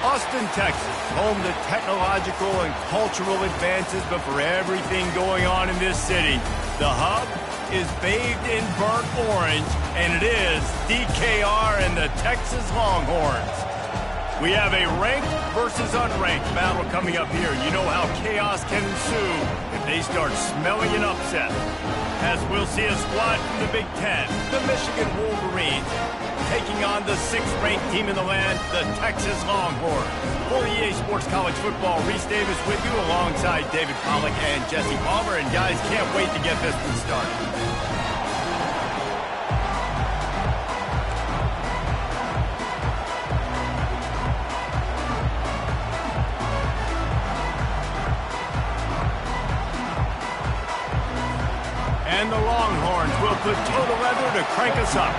Austin, Texas, home to technological and cultural advances, but for everything going on in this city, the hub is bathed in burnt orange, and it is DKR and the Texas Longhorns. We have a ranked versus unranked battle coming up here. You know how chaos can ensue if they start smelling an upset. As we'll see a squad from the Big Ten, the Michigan Wolverines, taking on the 6th-ranked team in the land, the Texas Longhorns. For EA Sports College Football, Reese Davis with you alongside David Pollack and Jesse Palmer. And guys, can't wait to get this one started. And the Longhorns will put total leather to crank us up.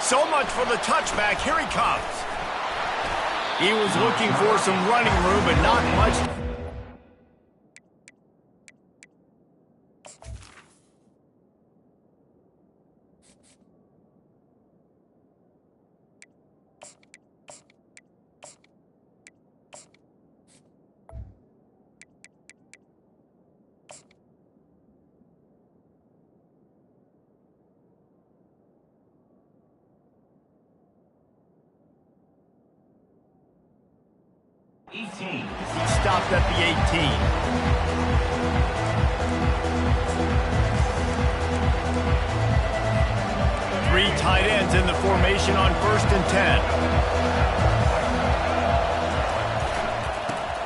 So much for the touchback. Here he comes. He was looking for some running room, but not much. Stopped at the 18. Three tight ends in the formation on 1st and 10.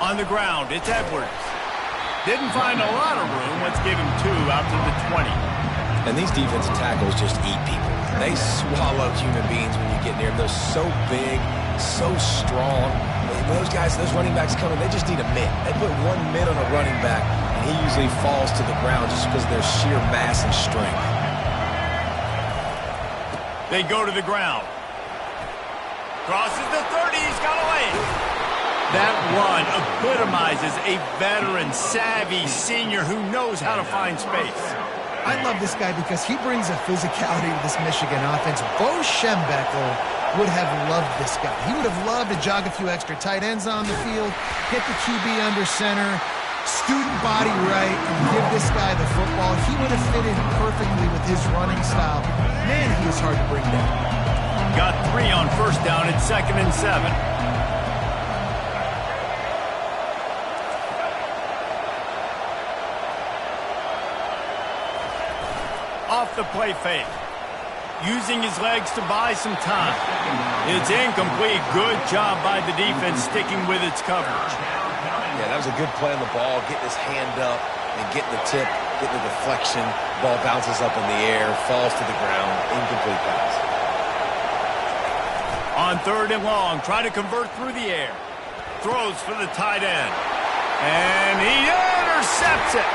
On the ground, it's Edwards. Didn't find a lot of room. Let's give him 2 out to the 20. And these defensive tackles just eat people. They swallow human beings when you get near them. They're so big, so strong. When those guys, those running backs come in, they just need a mitt. They put 1 mitt on a running back, and he usually falls to the ground just because of their sheer mass and strength. They go to the ground. Crosses the 30. He's got away. That run epitomizes a veteran, savvy senior who knows how to find space. I love this guy because he brings a physicality to this Michigan offense. Bo Schembechler would have loved this guy. He would have loved to jog a few extra tight ends on the field, hit the QB under center, student body right, and give this guy the football. He would have fit in perfectly with his running style. Man, he was hard to bring down. Got 3 on 1st down at 2nd and 7. Off the play fake. Using his legs to buy some time. It's incomplete. Good job by the defense sticking with its coverage. Yeah, that was a good play on the ball. Getting his hand up and getting the tip, getting the deflection. Ball bounces up in the air, falls to the ground. Incomplete pass. On 3rd and long, try to convert through the air. Throws for the tight end. And he intercepts it.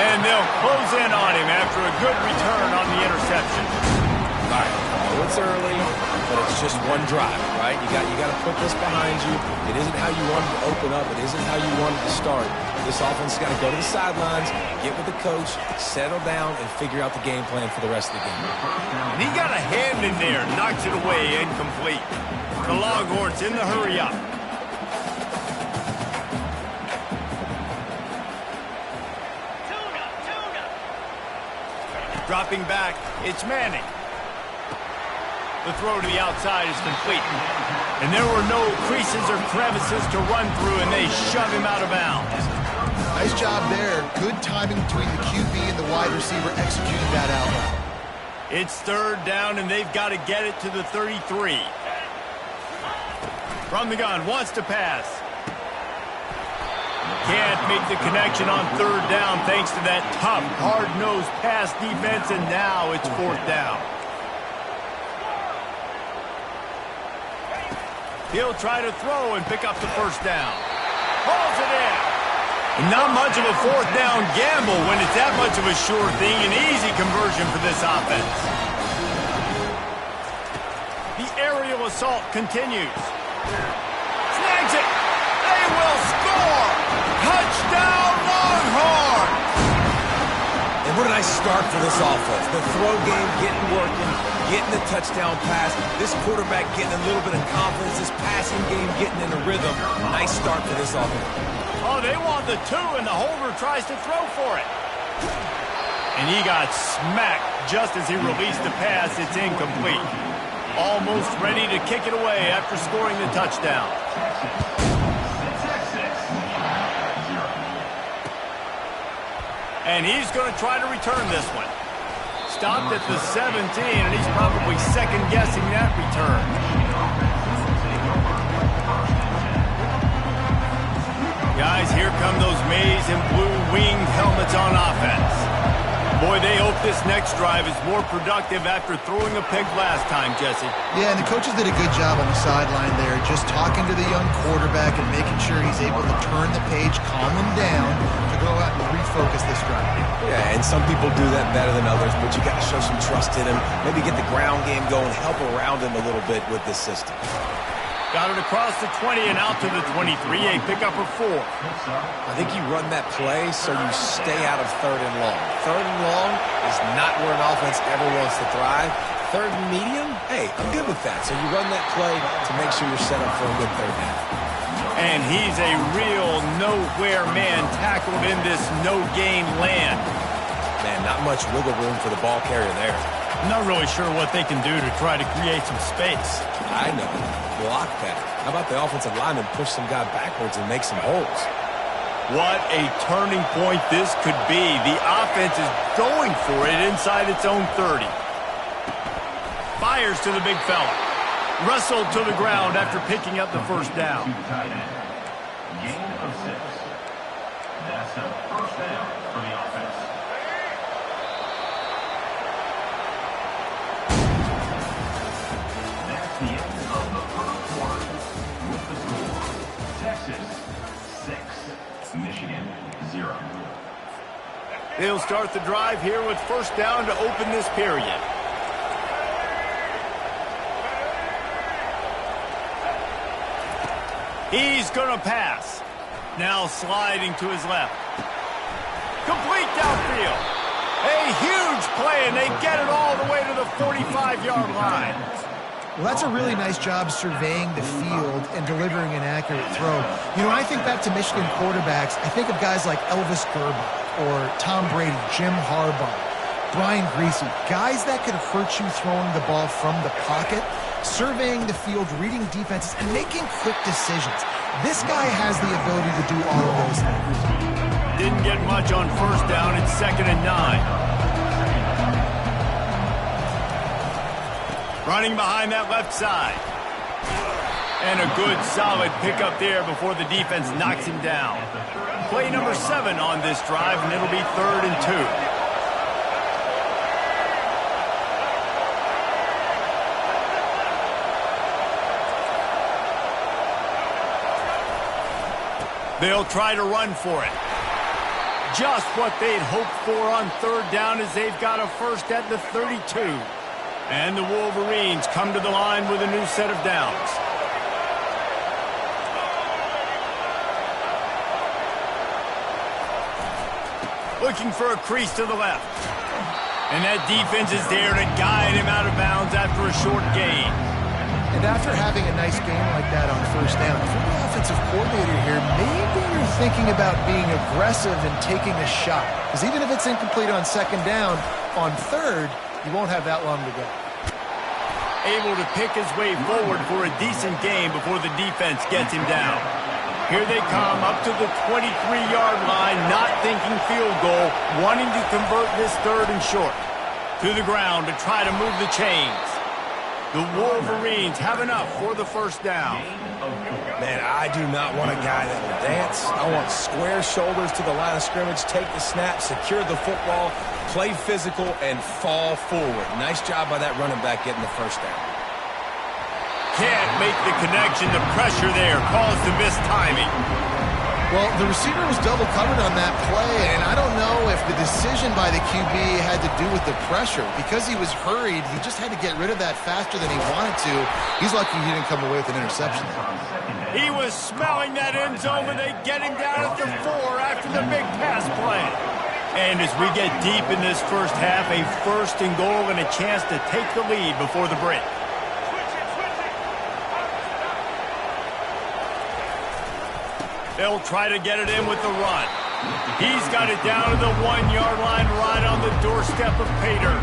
And they'll close in on him after a good return on the interception. All right, so it's early, but it's just one drive, right? You got to put this behind you. It isn't how you wanted to open up. It isn't how you wanted to start. This offense has got to go to the sidelines, get with the coach, settle down, and figure out the game plan for the rest of the game. And he got a hand in there, knocks it away, incomplete. The Longhorns in the hurry up. Dropping back, it's Manning. The throw to the outside is complete. And there were no creases or crevices to run through, and they shove him out of bounds. Nice job there. Good timing between the QB and the wide receiver executing that out route. It's 3rd down, and they've got to get it to the 33. From the gun, wants to pass. Can't make the connection on 3rd down thanks to that tough, hard-nosed pass defense, and now it's 4th down. He'll try to throw and pick up the 1st down. Hauls it in. Not much of a 4th down gamble when it's that much of a sure thing, an easy conversion for this offense. The aerial assault continues. Snags it. They will score. Touchdown, Longhorns! And what a nice start for this offense. The throw game getting working, getting the touchdown pass. This quarterback getting a little bit of confidence. This passing game getting in a rhythm. Nice start for this offense. Oh, they want the two, and the holder tries to throw for it. And he got smacked just as he released the pass. It's incomplete. Almost ready to kick it away after scoring the touchdown. And he's going to try to return this one. Stopped at the 17, and he's probably second-guessing that return. Guys, here come those maize and blue winged helmets on offense. Boy, they hope this next drive is more productive after throwing a pick last time, Jesse. Yeah, and the coaches did a good job on the sideline there, just talking to the young quarterback and making sure he's able to turn the page, calm him down, to go out and refocus this drive. Yeah, and some people do that better than others, but you got to show some trust in him, maybe get the ground game going, help around him a little bit with this system. Got it across the 20 and out to the 23, a pickup of 4. I think you run that play so you stay out of 3rd and long. 3rd and long is not where an offense ever wants to thrive. 3rd and medium, hey, I'm good with that. So you run that play to make sure you're set up for a good third half. And he's a real nowhere man tackled in this no-gain land. Man, not much wiggle room for the ball carrier there. I'm not really sure what they can do to try to create some space. I know. Block that. How about the offensive lineman push some guy backwards and make some holes? What a turning point this could be. The offense is going for it inside its own 30. Fires to the big fella. Wrestled to the ground after picking up the first down. Gain of 6. That's a first down for the offense. That's the end of the first quarter. With the score, Texas 6, Michigan 0. They'll start the drive here with first down to open this period. He's going to pass. Now sliding to his left. Complete downfield. A huge play, and they get it all the way to the 45-yard line. Well, that's a really nice job surveying the field and delivering an accurate throw. You know, I think back to Michigan quarterbacks. I think of guys like Elvis Gerber or Tom Brady, Jim Harbaugh, Brian Griese, guys that could hurt you throwing the ball from the pocket, surveying the field, reading defenses, and making quick decisions. This guy has the ability to do all of those things. Didn't get much on first down. It's 2nd and 9. Running behind that left side. And a good solid pickup there before the defense knocks him down. Play number 7 on this drive, and it'll be 3rd and 2. They'll try to run for it. Just what they'd hoped for on 3rd down as they've got a first at the 32. And the Wolverines come to the line with a new set of downs. Looking for a crease to the left. And that defense is there to guide him out of bounds after a short gain. And after having a nice game like that on first down, if you're the offensive coordinator here, maybe you're thinking about being aggressive and taking a shot. Because even if it's incomplete on 2nd down, on 3rd, you won't have that long to go. Able to pick his way forward for a decent gain before the defense gets him down. Here they come up to the 23-yard line, not thinking field goal, wanting to convert this 3rd and short. To the ground to try to move the chains. The Wolverines have enough for the first down. Man, I do not want a guy that will dance. I want square shoulders to the line of scrimmage, take the snap, secure the football, play physical, and fall forward. Nice job by that running back getting the first down. Can't make the connection. The pressure there caused the missed timing. Well, the receiver was double covered on that play, and I don't know if the decision by the QB had to do with the pressure. Because he was hurried, he just had to get rid of that faster than he wanted to. He's lucky he didn't come away with an interception. He was smelling that end zone, but they get him down at the 4 after the big pass play. And as we get deep in this first half, a 1st and goal and a chance to take the lead before the break. They'll try to get it in with the run. He's got it down to the 1-yard line right on the doorstep of Pater.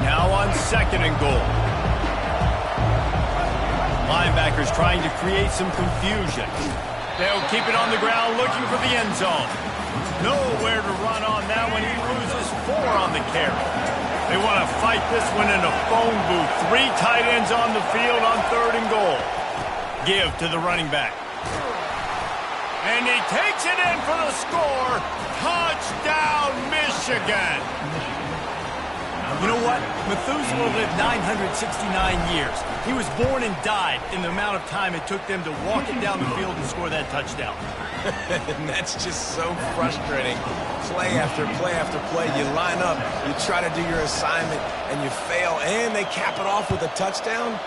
Now on 2nd and goal. Linebackers trying to create some confusion. They'll keep it on the ground looking for the end zone. Nowhere to run on that one. He loses 4 on the carry. They want to fight this one in a phone booth. 3 tight ends on the field on 3rd and goal. Give to the running back. And he takes it in for the score. Touchdown, Michigan. You know what? Methuselah lived 969 years. He was born and died in the amount of time it took them to walk it down the field and score that touchdown. And that's just so frustrating. Play after play after play. You line up, you try to do your assignment, and you fail, and they cap it off with a touchdown?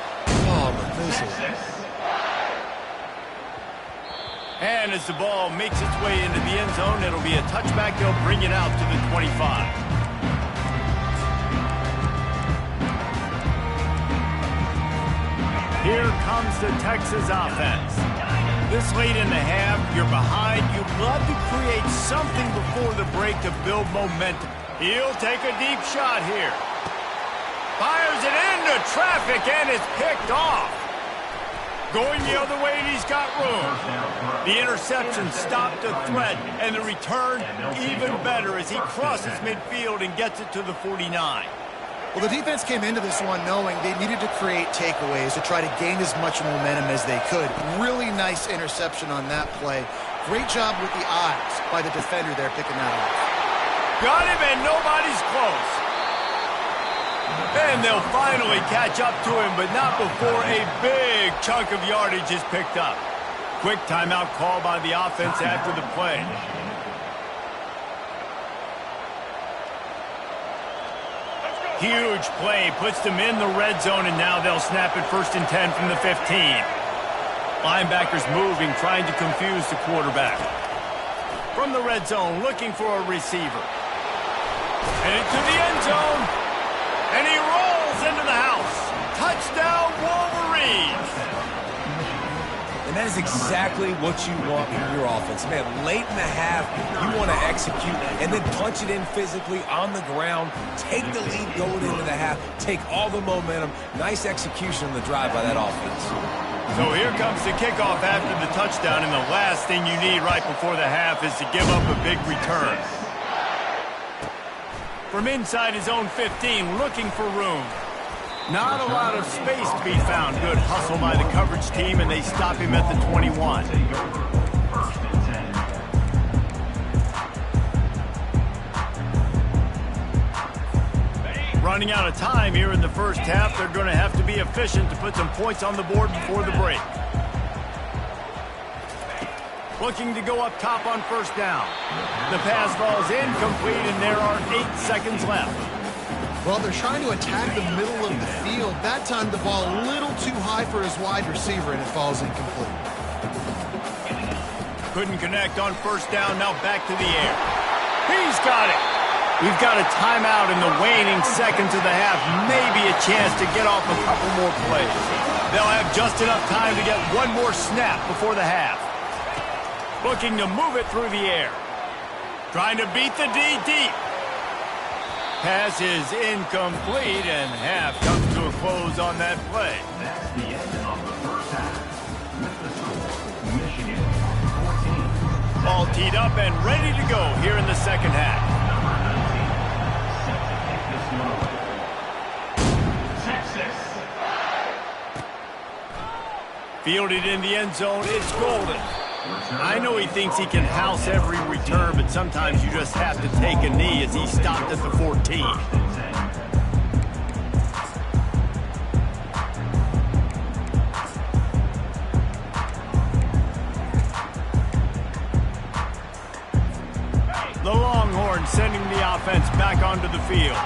Oh, Methuselah. And as the ball makes its way into the end zone, it'll be a touchback. They'll bring it out to the 25. Here comes the Texas offense. This late in the half, you're behind. You'd love to create something before the break to build momentum. He'll take a deep shot here. Fires it into traffic, and it's picked off. Going the other way, and he's got room. The interception stopped the threat, and the return even better as he crosses midfield and gets it to the 49. Well, the defense came into this one knowing they needed to create takeaways to try to gain as much momentum as they could. Really nice interception on that play. Great job with the eyes by the defender there picking that off. Got him, and nobody's close. And they'll finally catch up to him, but not before a big chunk of yardage is picked up. Quick timeout call by the offense after the play. Huge play, puts them in the red zone, and now they'll snap it 1st and 10 from the 15. Linebackers moving, trying to confuse the quarterback. From the red zone, looking for a receiver. Headed to the end zone, and he rolls into the house. Touchdown, Wolverines! And that is exactly what you want from your offense. Man, late in the half, you want to execute and then punch it in physically on the ground, take the lead going into the half, take all the momentum. Nice execution on the drive by that offense. So here comes the kickoff after the touchdown, and the last thing you need right before the half is to give up a big return. From inside his own 15, looking for room. Not a lot of space to be found. Good hustle by the coverage team, and they stop him at the 21. Running out of time here in the first half. They're going to have to be efficient to put some points on the board before the break. Looking to go up top on 1st down. The pass falls incomplete, and there are 8 seconds left. Well, they're trying to attack the middle of the field. That time, the ball a little too high for his wide receiver, and it falls incomplete. Couldn't connect on 1st down. Now back to the air. He's got it. We've got a timeout in the waning seconds of the half. Maybe a chance to get off a couple more plays. They'll have just enough time to get one more snap before the half. Looking to move it through the air. Trying to beat the D deep. Pass is incomplete, and half comes to a close on that play. That's the end of the first half. With the score, Michigan 14. All teed up and ready to go here in the second half. Number 19, set to kick this one away. Texas. Fielded in the end zone, it's Golden. I know he thinks he can house every return, but sometimes you just have to take a knee as he stopped at the 14. The Longhorns sending the offense back onto the field.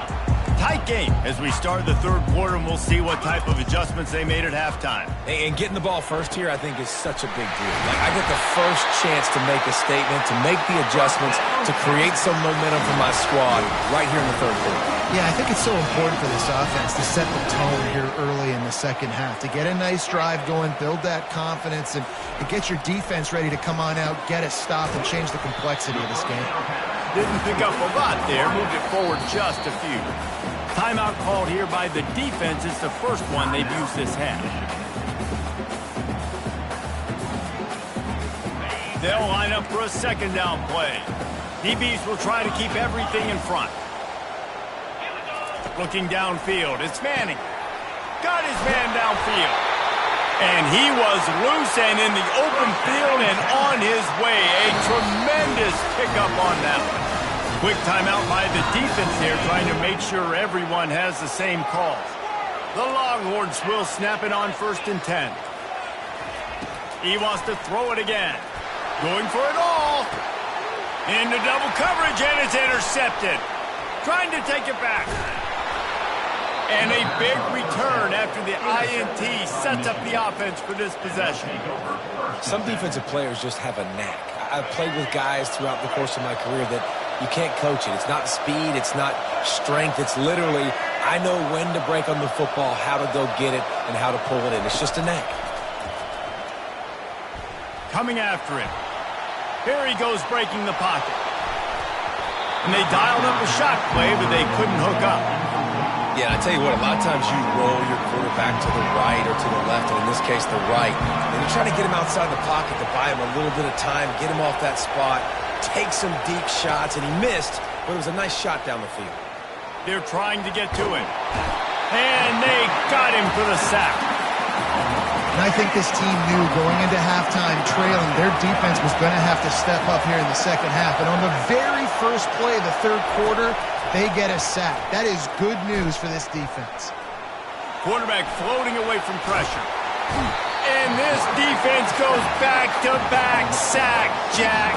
Tight game as we start the third quarter, and we'll see what type of adjustments they made at halftime. And getting the ball first here, I think, is such a big deal. Like, I get the first chance to make a statement, to make the adjustments, to create some momentum for my squad right here in the third quarter. Yeah, I think it's so important for this offense to set the tone here early in the second half, to get a nice drive going, build that confidence, and get your defense ready to come on out, get a stop, and change the complexity of this game. Didn't pick up a lot there, moved it forward just a few. Timeout called here by the defense. It's the first one they've used this half. They'll line up for a second down play. DBs will try to keep everything in front. Looking downfield, it's Manning. Got his man downfield. And he was loose and in the open field and on his way. A tremendous pickup on that one. Quick timeout by the defense here, trying to make sure everyone has the same calls. The Longhorns will snap it on 1st and 10. He wants to throw it again. Going for it all. Into double coverage, and it's intercepted. Trying to take it back. And a big return after the INT sets up the offense for this possession. Some defensive players just have a knack. I've played with guys throughout the course of my career that you can't coach it. It's not speed. It's not strength. It's literally, I know when to break on the football, how to go get it, and how to pull it in. It's just a knack. Coming after it. Here he goes breaking the pocket. And they dialed up a shot play, but they couldn't hook up. Yeah, I tell you what, a lot of times you roll your quarterback to the right or to the left, and in this case, the right. And you try to get him outside the pocket to buy him a little bit of time, get him off that spot, take some deep shots, and he missed, but it was a nice shot down the field. They're trying to get to him. And they got him for the sack. And I think this team knew going into halftime trailing, their defense was going to have to step up here in the second half. And on the very first play of the third quarter, they get a sack. That is good news for this defense. Quarterback floating away from pressure. And this defense goes back-to-back sack, Jack.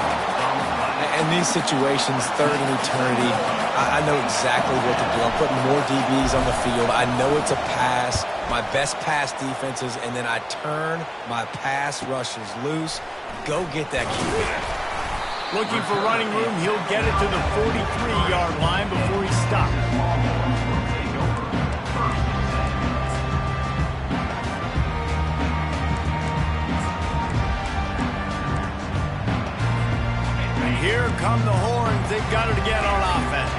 In these situations, third and eternity, I know exactly what to do. I'm putting more DBs on the field. I know it's a pass, my best pass defenses, and then I turn my pass rushers loose. Go get that QB. Looking for running room, he'll get it to the 43-yard line before he stops. And here come the Horns. They've got it again on offense.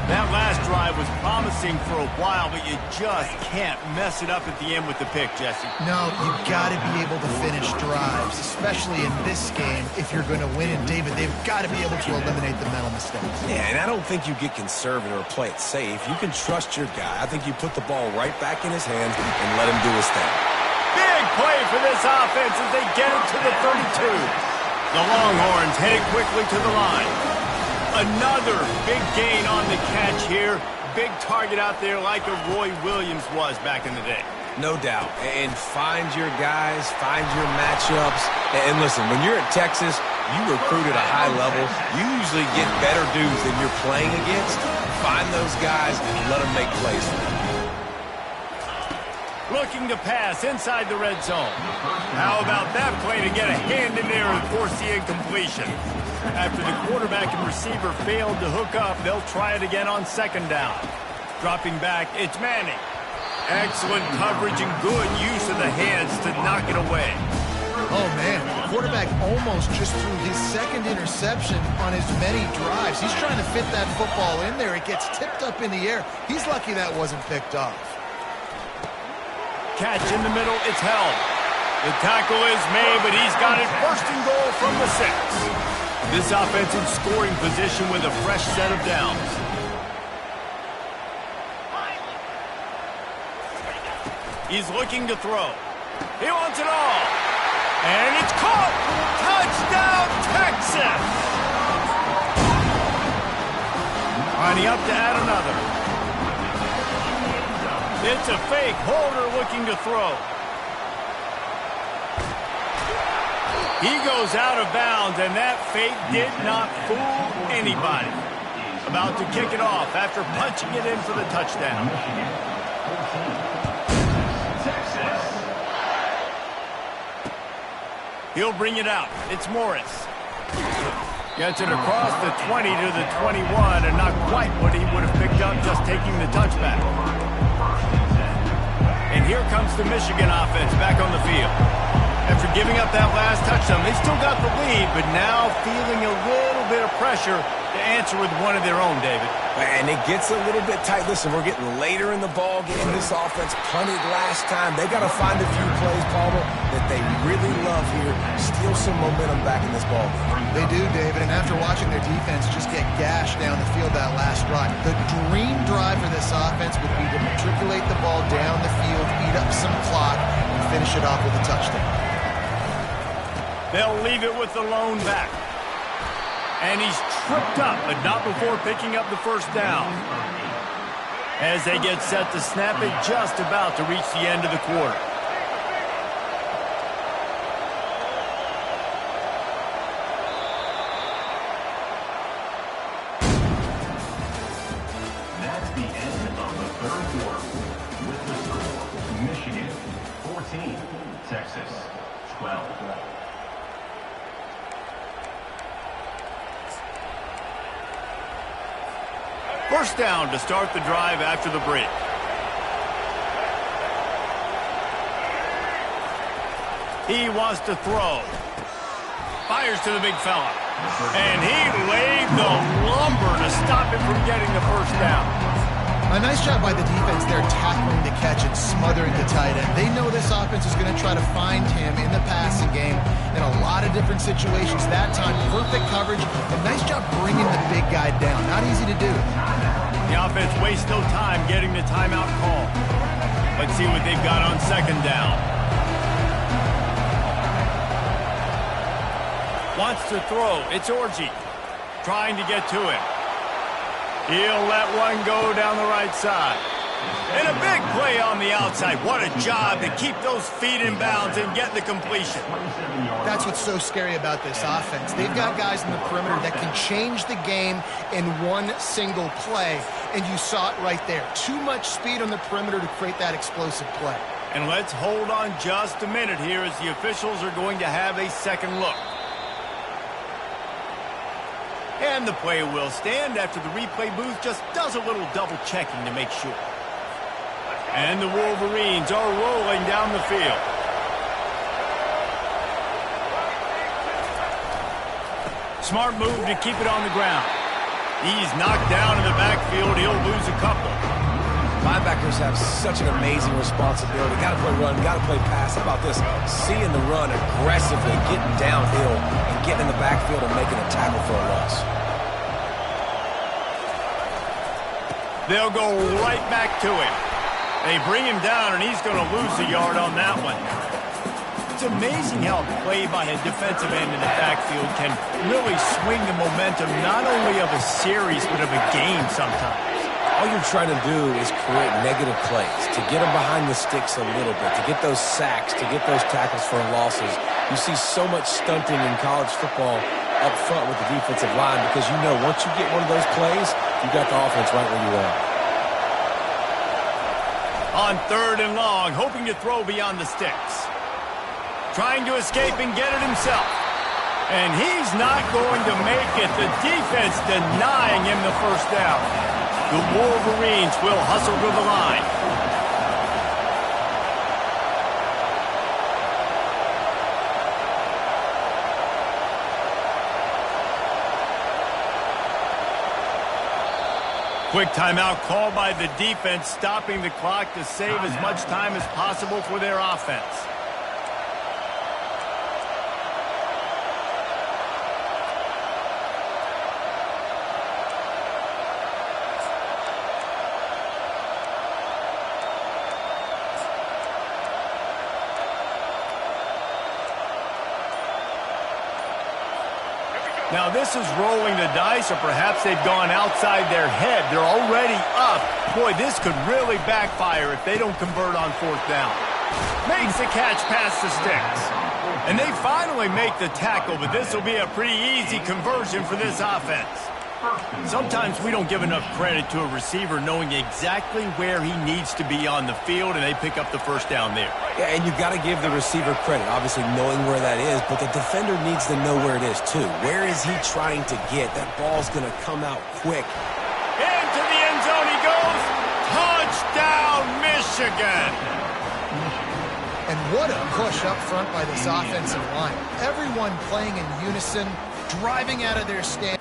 That last drive was promising for a while, but you just can't mess it up at the end with the pick, Jesse. No, you've got to be able to finish drives, especially in this game if you're going to win. And, David, they've got to be able to eliminate the mental mistakes. Yeah, and I don't think you get conservative or play it safe. You can trust your guy. I think you put the ball right back in his hands and let him do his thing. Big play for this offense as they get it to the 32. The Longhorns headed quickly to the line. Another big gain on the catch here. Big target out there like a Roy Williams was back in the day. No doubt. And find your guys, find your matchups. And listen, when you're at Texas, you recruit at a high level. You usually get better dudes than you're playing against. Find those guys and let them make plays for you. Looking to pass inside the red zone. How about that play to get a hand in there and force the incompletion? After the quarterback and receiver failed to hook up, they'll try it again on second down. Dropping back, it's Manning. Excellent coverage and good use of the hands to knock it away. Oh, man, the quarterback almost just threw his second interception on as many drives. He's trying to fit that football in there. It gets tipped up in the air. He's lucky that wasn't picked off. Catch in the middle, it's held. The tackle is made, but he's got it first and goal from the 6. This offense in scoring position with a fresh set of downs. He's looking to throw. He wants it all. And it's caught. Touchdown, Texas. Lining up to add another. It's a fake. Holder looking to throw. He goes out of bounds, and that fake did not fool anybody. about to kick it off after punching it in for the touchdown. Michigan 14, Texas. He'll bring it out. It's Morris. Gets it across the 20 to the 21, and not quite what he would have picked up just taking the touchback. And here comes the Michigan offense back on the field. After giving up that last touchdown, they still got the lead, but now feeling a little bit of pressure to answer with one of their own, David. And it gets a little bit tight. Listen, we're getting later in the ball game. This offense punted last time. They got to find a few plays, Palmer, that they really love here. Steal some momentum back in this ball game. They do, David, and after watching their defense just get gashed down the field that last run, the dream drive for this offense would be to matriculate the ball down the field, eat up some clock, and finish it off with a touchdown. They'll leave it with the lone back. And he's tripped up, but not before picking up the first down. As they get set to snap it, just about to reach the end of the quarter. That's the end of the third quarter. With the score, Michigan 14, Texas 12. First down to start the drive after the break. He wants to throw. Fires to the big fella. And he laid the lumber to stop him from getting the first down. A nice job by the defense there tackling the catch and smothering the tight end. They know this offense is going to try to find him in the passing game in a lot of different situations. That time, perfect coverage. A nice job bringing the big guy down. Not easy to do. The offense wastes no time getting the timeout call. Let's see what they've got on second down. Wants to throw. It's Orji. Trying to get to him. He'll let one go down the right side. And a big play on the outside. What a job to keep those feet in bounds and get the completion. That's what's so scary about this offense. They've got guys in the perimeter that can change the game in one single play. And you saw it right there. Too much speed on the perimeter to create that explosive play. And let's hold on just a minute here as the officials are going to have a second look. And the play will stand after the replay booth just does a little double checking to make sure. And the Wolverines are rolling down the field. Smart move to keep it on the ground. He's knocked down in the backfield. He'll lose a couple. Linebackers have such an amazing responsibility. Got to play run, got to play pass. How about this? Seeing the run aggressively, getting downhill, and getting in the backfield and making a tackle for a loss. They'll go right back to him. They bring him down, and he's going to lose a yard on that one. It's amazing how a play by a defensive end in the backfield can really swing the momentum not only of a series, but of a game sometimes. All you're trying to do is create negative plays, to get them behind the sticks a little bit, to get those sacks, to get those tackles for losses. You see so much stunting in college football up front with the defensive line because you know once you get one of those plays, you got the offense right where you are. On third and long, hoping to throw beyond the sticks. Trying to escape and get it himself. And he's not going to make it. The defense denying him the first down. The Wolverines will hustle to the line. Quick timeout called by the defense, stopping the clock to save as much time as possible for their offense. Now this is rolling the dice, or perhaps they've gone outside their head. They're already up. Boy, this could really backfire if they don't convert on fourth down. Makes the catch past the sticks. And they finally make the tackle, but this will be a pretty easy conversion for this offense. Sometimes we don't give enough credit to a receiver knowing exactly where he needs to be on the field, and they pick up the first down there. Yeah, and you got to give the receiver credit, obviously knowing where that is, but the defender needs to know where it is too. Where is he trying to get? That ball's going to come out quick. Into the end zone he goes. Touchdown, Michigan! And what a push up front by this offensive line. Everyone playing in unison, driving out of their stand.